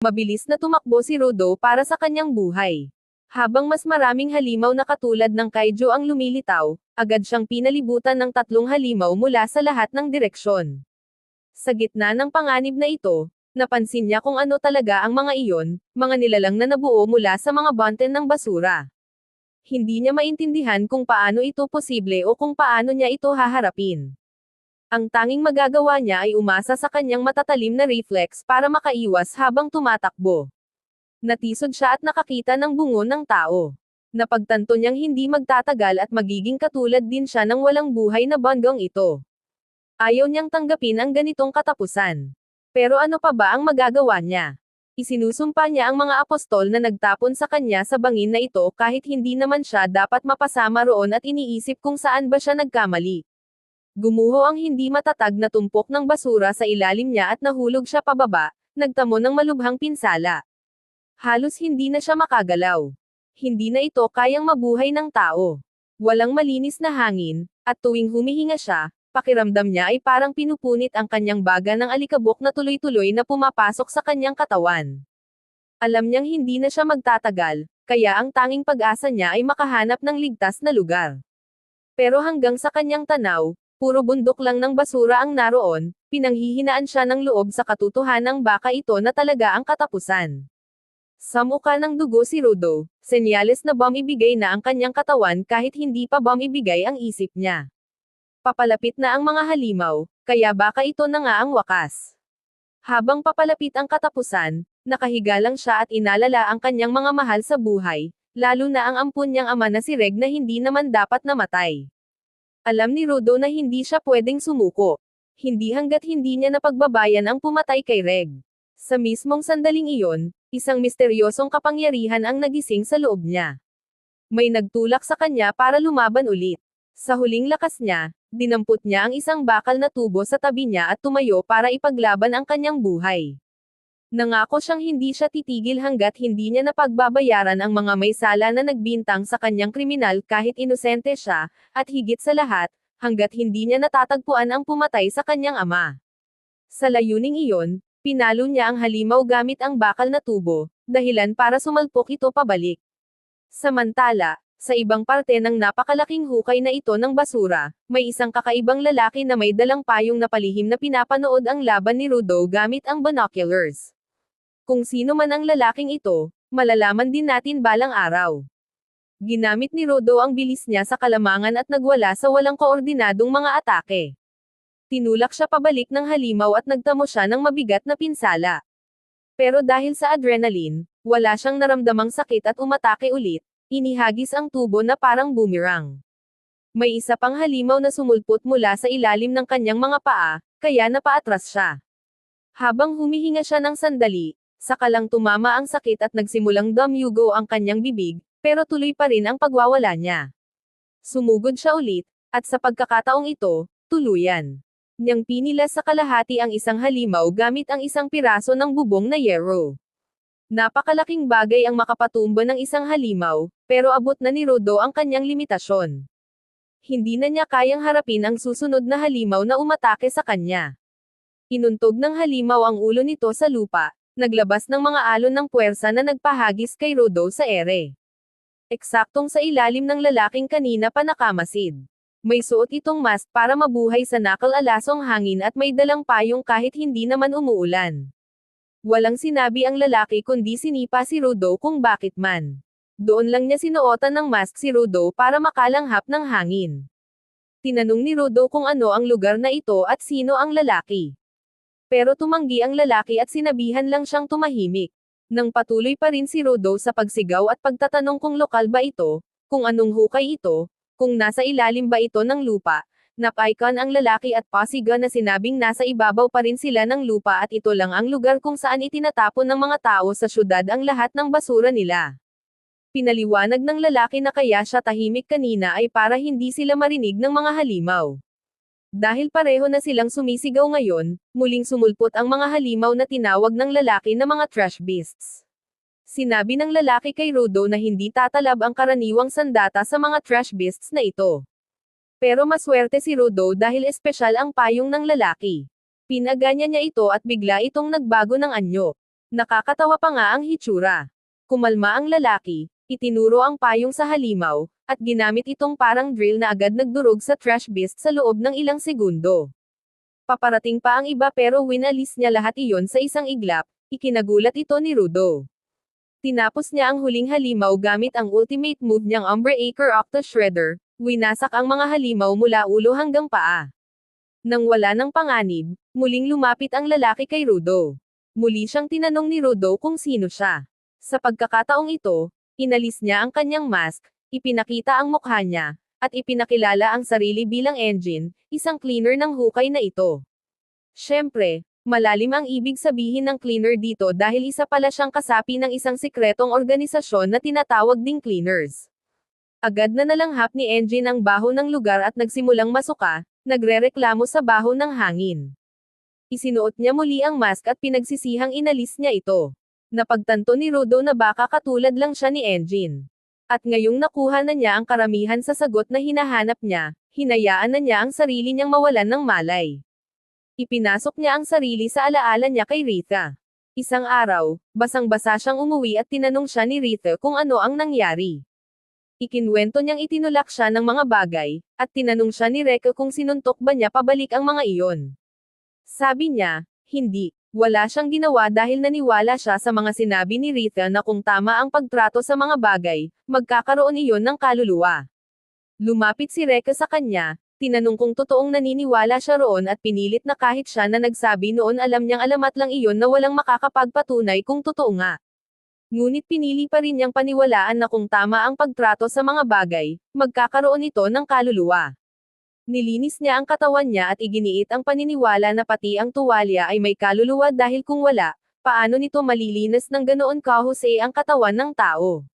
Mabilis na tumakbo si Rodo para sa kanyang buhay. Habang mas maraming halimaw na katulad ng kaiju ang lumilitaw, agad siyang pinalibutan ng 3 halimaw mula sa lahat ng direksyon. Sa gitna ng panganib na ito, napansin niya kung ano talaga ang mga iyon, mga nilalang na nabuo mula sa mga bunten ng basura. Hindi niya maintindihan kung paano ito posible o kung paano niya ito haharapin. Ang tanging magagawa niya ay umasa sa kanyang matatalim na reflex para makaiwas habang tumatakbo. Natisod siya at nakakita ng bungo ng tao. Napagtanto niyang hindi magtatagal at magiging katulad din siya ng walang buhay na banggong ito. Ayaw niyang tanggapin ang ganitong katapusan. Pero ano pa ba ang magagawa niya? Isinusumpa niya ang mga apostol na nagtapon sa kanya sa bangin na ito kahit hindi naman siya dapat mapasama roon at iniisip kung saan ba siya nagkamali. Gumuho ang hindi matatag na tumpok ng basura sa ilalim niya at nahulog siya pababa, nagtamo ng malubhang pinsala. Halos hindi na siya makagalaw. Hindi na ito kayang mabuhay ng tao. Walang malinis na hangin, at tuwing humihinga siya, pakiramdam niya ay parang pinupunit ang kanyang baga ng alikabok na tuloy-tuloy na pumapasok sa kanyang katawan. Alam niyang hindi na siya magtatagal, kaya ang tanging pag-asa niya ay makahanap ng ligtas na lugar. Pero hanggang sa kanyang tanaw, puro bundok lang ng basura ang naroon, pinanghihinaan siya ng loob sa katotohanang baka ito na talaga ang katapusan. Sa mukha ng dugo si Rodo, senyales na ibigay na ang kanyang katawan kahit hindi pa ibigay ang isip niya. Papalapit na ang mga halimaw, kaya baka ito na nga ang wakas. Habang papalapit ang katapusan, nakahiga lang siya at inalala ang kanyang mga mahal sa buhay, lalo na ang ampun niyang ama na si Reg na hindi naman dapat namatay. Alam ni Rodo na hindi siya pwedeng sumuko. Hindi hanggat hindi niya napagbabayan ang pumatay kay Reg. Sa mismong sandaling iyon, isang misteryosong kapangyarihan ang nagising sa loob niya. May nagtulak sa kanya para lumaban ulit. Sa huling lakas niya, dinampot niya ang isang bakal na tubo sa tabi niya at tumayo para ipaglaban ang kanyang buhay. Nangako siyang hindi siya titigil hanggat hindi niya napagbabayaran ang mga may sala na nagbintang sa kanyang kriminal kahit inosente siya, at higit sa lahat, hanggat hindi niya natatagpuan ang pumatay sa kanyang ama. Sa layuning iyon, pinalo niya ang halimaw gamit ang bakal na tubo, dahilan para sumalpok ito pabalik. Samantala, sa ibang parte ng napakalaking hukay na ito ng basura, may isang kakaibang lalaki na may dalang payong na palihim na pinapanood ang laban ni Rodo gamit ang binoculars. Kung sino man ang lalaking ito, malalaman din natin balang araw. Ginamit ni Rodo ang bilis niya sa kalamangan at nagwala sa walang koordinadong mga atake. Tinulak siya pabalik ng halimaw at nagtamo siya ng mabigat na pinsala. Pero dahil sa adrenaline, wala siyang naramdamang sakit at umatake ulit. Inihagis ang tubo na parang boomerang. May isa pang halimaw na sumulpot mula sa ilalim ng kanyang mga paa, kaya napaatras siya. Habang humihinga siya ng sandali, saka lang tumama ang sakit at nagsimulang dumuyugo ang kanyang bibig, pero tuloy pa rin ang pagwawala niya. Sumugod siya ulit, at sa pagkakataong ito, tuluyan niyang pinilas sa kalahati ang isang halimaw gamit ang isang piraso ng bubong na yero. Napakalaking bagay ang makapatumba ng isang halimaw, pero abot na ni Rodo ang kanyang limitasyon. Hindi na niya kayang harapin ang susunod na halimaw na umatake sa kanya. Inuntog ng halimaw ang ulo nito sa lupa, naglabas ng mga alon ng puwersa na nagpahagis kay Rodo sa ere. Eksaktong sa ilalim ng lalaking kanina pa nakamasid. May suot itong mask para mabuhay sa nakal-alasong hangin at may dalang payong kahit hindi naman umuulan. Walang sinabi ang lalaki kundi sinipa si Rodo kung bakit man. Doon lang niya sinuotan ng mask si Rodo para makalanghap ng hangin. Tinanong ni Rodo kung ano ang lugar na ito at sino ang lalaki. Pero tumanggi ang lalaki at sinabihan lang siyang tumahimik. Nang patuloy pa rin si Rodo sa pagsigaw at pagtatanong kung lokal ba ito, kung anong hukay ito, kung nasa ilalim ba ito ng lupa, napaikan ang lalaki at pasiga na sinabing nasa ibabaw pa rin sila ng lupa at ito lang ang lugar kung saan itinatapon ng mga tao sa syudad ang lahat ng basura nila. Pinaliwanag ng lalaki na kaya siya tahimik kanina ay para hindi sila marinig ng mga halimaw. Dahil pareho na silang sumisigaw ngayon, muling sumulpot ang mga halimaw na tinawag ng lalaki na mga trash beasts. Sinabi ng lalaki kay Rodo na hindi tatalab ang karaniwang sandata sa mga trash beasts na ito. Pero maswerte si Rodo dahil espesyal ang payong ng lalaki. Pinaganya niya ito at bigla itong nagbago ng anyo. Nakakatawa pa nga ang hitsura. Kumalma ang lalaki, itinuro ang payong sa halimaw, at ginamit itong parang drill na agad nagdurog sa trash beast sa loob ng ilang segundo. Paparating pa ang iba pero winalis niya lahat iyon sa isang iglap, ikinagulat ito ni Rudo. Tinapos niya ang huling halimaw gamit ang ultimate move niyang Umbreaker Octo Shredder, winasak ang mga halimaw mula ulo hanggang paa. Nang wala ng panganib, muling lumapit ang lalaki kay Rudo. Muli siyang tinanong ni Rudo kung sino siya. Sa pagkakataong ito, inalis niya ang kanyang mask, ipinakita ang mukha niya, at ipinakilala ang sarili bilang Engine, isang cleaner ng hukay na ito. Siyempre, malalim ang ibig sabihin ng cleaner dito dahil isa pala siyang kasapi ng isang sikretong organisasyon na tinatawag ding cleaners. Agad na nalanghap ni Engine ang baho ng lugar at nagsimulang masuka, nagrereklamo sa baho ng hangin. Isinuot niya muli ang mask at pinagsisihang inalis niya ito. Napagtanto ni Rudo na baka katulad lang siya ni Engine. At ngayong nakuha na niya ang karamihan sa sagot na hinahanap niya, hinayaan na niya ang sarili niyang mawalan ng malay. Ipinasok niya ang sarili sa alaala niya kay Rita. Isang araw, basang-basa siyang umuwi at tinanong siya ni Rita kung ano ang nangyari. Ikinwento niyang itinulak siya ng mga bagay, at tinanong siya ni Reka kung sinuntok ba niya pabalik ang mga iyon. Sabi niya, hindi. Wala siyang ginawa dahil naniwala siya sa mga sinabi ni Rita na kung tama ang pagtrato sa mga bagay, magkakaroon iyon ng kaluluwa. Lumapit si Reka sa kanya, tinanong kung totoong naniniwala siya roon at pinilit na kahit siya na nagsabi noon alam niyang alamat lang iyon na walang makakapagpatunay kung totoo nga. Ngunit pinili pa rin niyang paniwalaan na kung tama ang pagtrato sa mga bagay, magkakaroon ito ng kaluluwa. Nilinis niya ang katawan niya at iginiit ang paniniwala na pati ang tuwalya ay may kaluluwa dahil kung wala, paano nito malilinis ng ganoon kahusay ang katawan ng tao.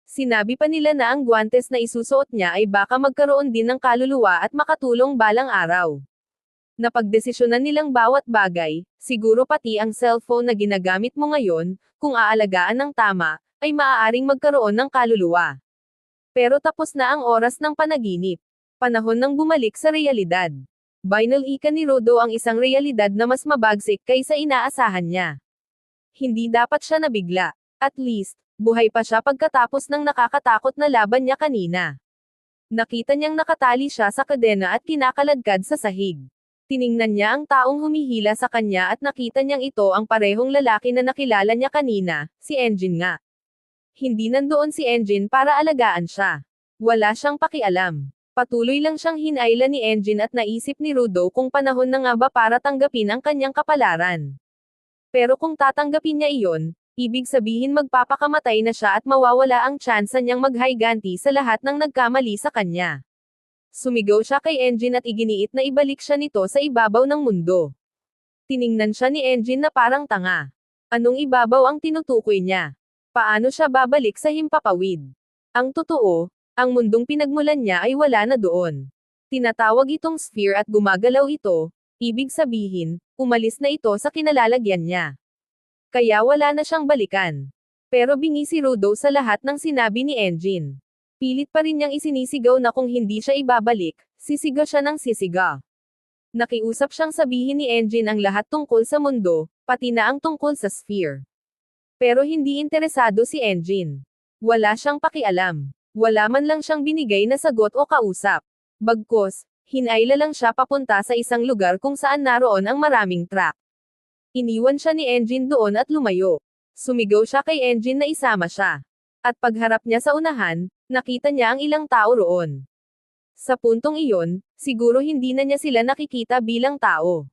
Sinabi pa nila na ang guwantes na isusuot niya ay baka magkaroon din ng kaluluwa at makatulong balang araw. Napagdesisyonan nilang bawat bagay, siguro pati ang cellphone na ginagamit mo ngayon, kung aalagaan ng tama, ay maaaring magkaroon ng kaluluwa. Pero tapos na ang oras ng panaginip. Panahon ng bumalik sa realidad. Binalika ni Rudo ang isang realidad na mas mabagsik kaysa inaasahan niya. Hindi dapat siya nabigla. At least, buhay pa siya pagkatapos ng nakakatakot na laban niya kanina. Nakita niyang nakatali siya sa kadena at kinakaladkad sa sahig. Tiningnan niya ang taong humihila sa kanya at nakita niyang ito ang parehong lalaki na nakilala niya kanina, si Engine nga. Hindi nandoon si Engine para alagaan siya. Wala siyang pakialam. Patuloy lang siyang hinayla ni Engine at naisip ni Rudo kung panahon na nga ba para tanggapin ang kanyang kapalaran. Pero kung tatanggapin niya iyon, ibig sabihin magpapakamatay na siya at mawawala ang tsansa niyang maghiganti sa lahat ng nagkamali sa kanya. Sumigaw siya kay Engine at iginiit na ibalik siya nito sa ibabaw ng mundo. Tiningnan siya ni Engine na parang tanga. Anong ibabaw ang tinutukoy niya? Paano siya babalik sa himpapawid? Ang totoo, ang mundong pinagmulan niya ay wala na doon. Tinatawag itong sphere at gumagalaw ito, ibig sabihin, umalis na ito sa kinalalagyan niya. Kaya wala na siyang balikan. Pero bingi si Rudo sa lahat ng sinabi ni Engine. Pilit pa rin niyang isinisigaw na kung hindi siya ibabalik, sisigaw siya ng sisigaw. Nakiusap siyang sabihin ni Engine ang lahat tungkol sa mundo, pati na ang tungkol sa sphere. Pero hindi interesado si Engine. Wala siyang pakialam. Wala man lang siyang binigay na sagot o kausap. Bagkus, hinayla lang siya papunta sa isang lugar kung saan naroon ang maraming truck. Iniwan siya ni Engine doon at lumayo. Sumigaw siya kay Engine na isama siya. At pagharap niya sa unahan, nakita niya ang ilang tao roon. Sa puntong iyon, siguro hindi na niya sila nakikita bilang tao.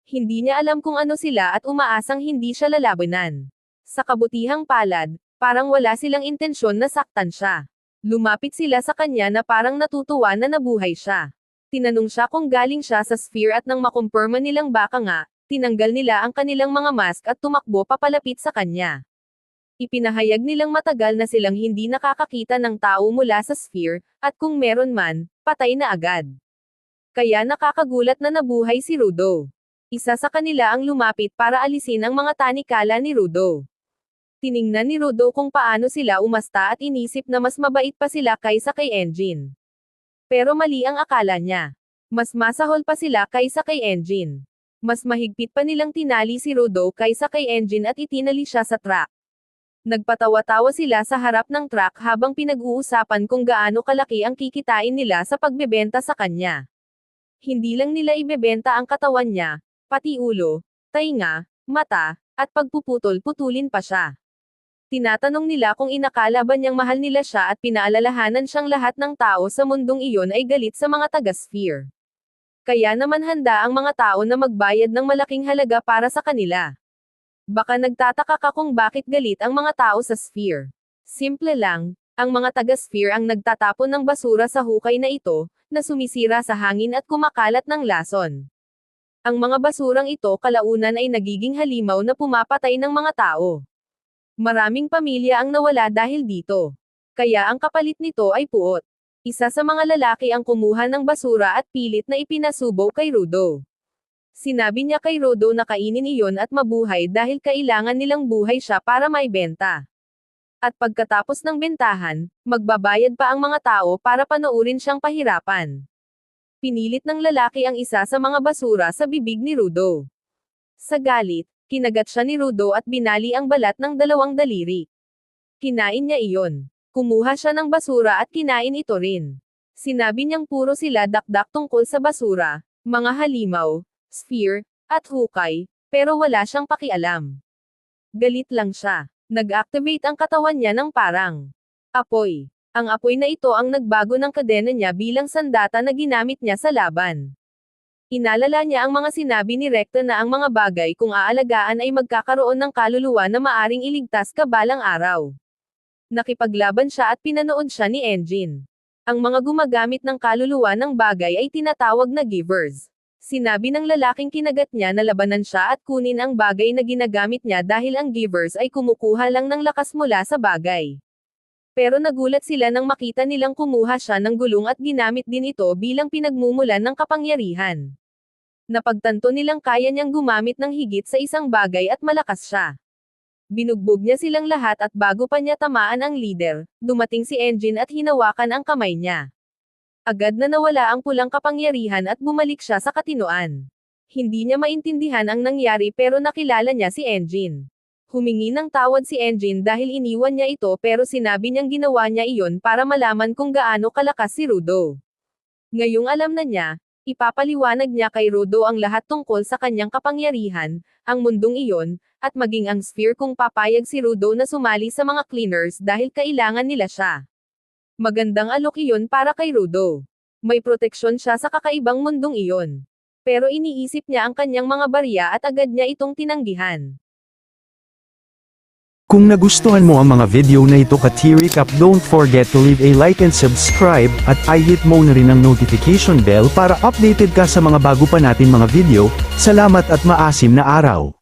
Hindi niya alam kung ano sila at umaasang hindi siya lalabanan. Sa kabutihang palad, parang wala silang intensyon na saktan siya. Lumapit sila sa kanya na parang natutuwa na nabuhay siya. Tinanong siya kung galing siya sa sphere at nang makumpirma nilang baka nga, tinanggal nila ang kanilang mga mask at tumakbo papalapit sa kanya. Ipinahayag nilang matagal na silang hindi nakakakita ng tao mula sa sphere, at kung meron man, patay na agad. Kaya nakakagulat na nabuhay si Rudo. Isa sa kanila ang lumapit para alisin ang mga tanikala ni Rudo. Tiningnan ni Rudo kung paano sila umasta at inisip na mas mabait pa sila kaysa kay Engine. Pero mali ang akala niya. Mas masahol pa sila kaysa kay Engine. Mas mahigpit pa nilang tinali si Rudo kaysa kay Engine at itinali siya sa truck. Nagpatawa-tawa sila sa harap ng truck habang pinag-uusapan kung gaano kalaki ang kikitain nila sa pagbebenta sa kanya. Hindi lang nila ibebenta ang katawan niya, pati ulo, tainga, mata, at pagpuputol-putulin pa siya. Tinatanong nila kung inakala ba niyang mahal nila siya at pinaalalahanan siyang lahat ng tao sa mundong iyon ay galit sa mga taga-sphere. Kaya naman handa ang mga tao na magbayad ng malaking halaga para sa kanila. Baka nagtataka ka kung bakit galit ang mga tao sa sphere. Simple lang, ang mga taga-sphere ang nagtatapon ng basura sa hukay na ito, na sumisira sa hangin at kumakalat ng lason. Ang mga basurang ito kalaunan ay nagiging halimaw na pumapatay ng mga tao. Maraming pamilya ang nawala dahil dito. Kaya ang kapalit nito ay puot. Isa sa mga lalaki ang kumuha ng basura at pilit na ipinasubo kay Rudo. Sinabi niya kay Rudo na kainin iyon at mabuhay dahil kailangan nilang buhay siya para maibenta. At pagkatapos ng bentahan, magbabayad pa ang mga tao para panoorin siyang pahirapan. Pinilit ng lalaki ang isa sa mga basura sa bibig ni Rudo. Sa galit, kinagat siya ni Rudo at binali ang balat ng 2 daliri. Kinain niya iyon. Kumuha siya ng basura at kinain ito rin. Sinabi niyang puro sila dakdak tungkol sa basura, mga halimaw, sphere, at hukay, pero wala siyang pakialam. Galit lang siya. Nag-activate ang katawan niya ng parang apoy. Ang apoy na ito ang nagbago ng kadena niya bilang sandata na ginamit niya sa laban. Inalala niya ang mga sinabi ni Recta na ang mga bagay kung aalagaan ay magkakaroon ng kaluluwa na maaring iligtas ka balang araw. Nakipaglaban siya at pinanood siya ni Engine. Ang mga gumagamit ng kaluluwa ng bagay ay tinatawag na givers. Sinabi ng lalaking kinagat niya na labanan siya at kunin ang bagay na ginagamit niya dahil ang givers ay kumukuha lang ng lakas mula sa bagay. Pero nagulat sila nang makita nilang kumuha siya ng gulong at ginamit din ito bilang pinagmumulan ng kapangyarihan. Napagtanto nilang kaya niyang gumamit ng higit sa isang bagay at malakas siya. Binugbog niya silang lahat at bago pa niya tamaan ang leader, dumating si Engine at hinawakan ang kamay niya. Agad na nawala ang pulang kapangyarihan at bumalik siya sa katinoan. Hindi niya maintindihan ang nangyari pero nakilala niya si Engine. Humingi ng tawad si Engine dahil iniwan niya ito pero sinabi niyang ginawa niya iyon para malaman kung gaano kalakas si Rudo. Ngayong alam na niya, ipapaliwanag niya kay Rudo ang lahat tungkol sa kanyang kapangyarihan, ang mundong iyon, at maging ang sphere kung papayag si Rudo na sumali sa mga cleaners dahil kailangan nila siya. Magandang alok iyon para kay Rudo. May proteksyon siya sa kakaibang mundong iyon. Pero iniisip niya ang kanyang mga barya at agad niya itong tinanggihan. Kung nagustuhan mo ang mga video na ito ka-T-Recap, don't forget to leave a like and subscribe, at i-hit mo na rin ang notification bell para updated ka sa mga bago pa natin mga video. Salamat at maasim na araw!